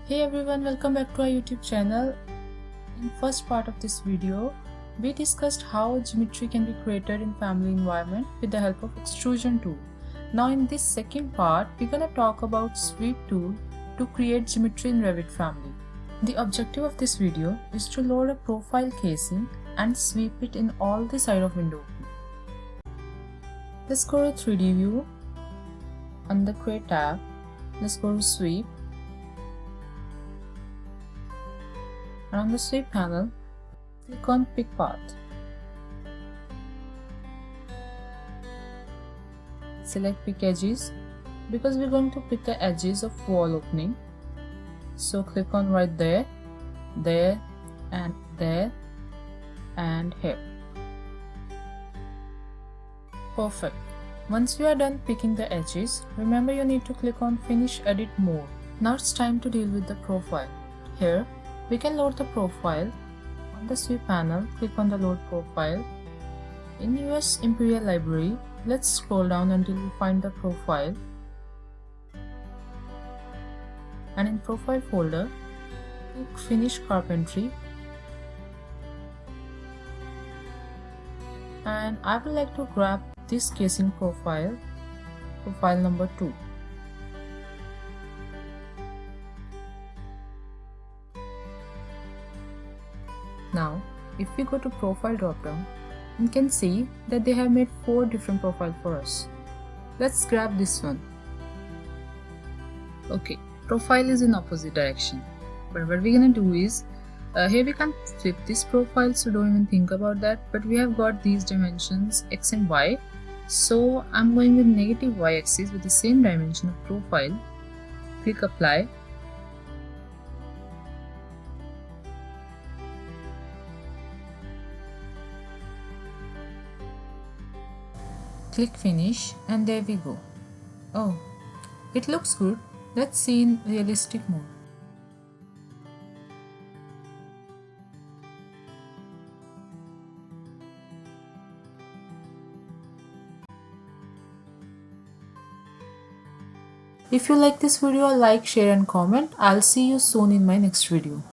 Hey everyone, welcome back to our YouTube channel. In first part of this video, we discussed how geometry can be created in family environment with the help of extrusion tool. Now in this second part, we're gonna talk about sweep tool to create geometry in Revit family. The objective of this video is to load a profile casing and sweep it in all the side of window. Let's go to 3D view. On the create tab, let's go to sweep. And on the sweep panel, click on pick path. Select pick edges because we're going to pick the edges of wall opening. So click on right there, there, and here. Perfect. Once you are done picking the edges, remember you need to click on Finish Edit More. Now it's time to deal with the profile. Here, we can load the profile. On the sweep panel, click on the Load Profile. In US Imperial Library, let's scroll down until we find the profile. And in Profile folder, click Finish Carpentry. And I would like to grab this casing profile, profile number 2. Now, if we go to profile dropdown, you can see that they have made 4 different profiles for us. Let's grab this one. Okay, profile is in opposite direction. But what we're gonna do is, here we can flip this profile, so don't even think about that. But we have got these dimensions X and Y. So I'm going with negative Y axis with the same dimension of profile. Click apply. Click finish and there we go. Oh, it looks good. Let's see in realistic mode. If you like this video, like, share and comment. I'll see you soon in my next video.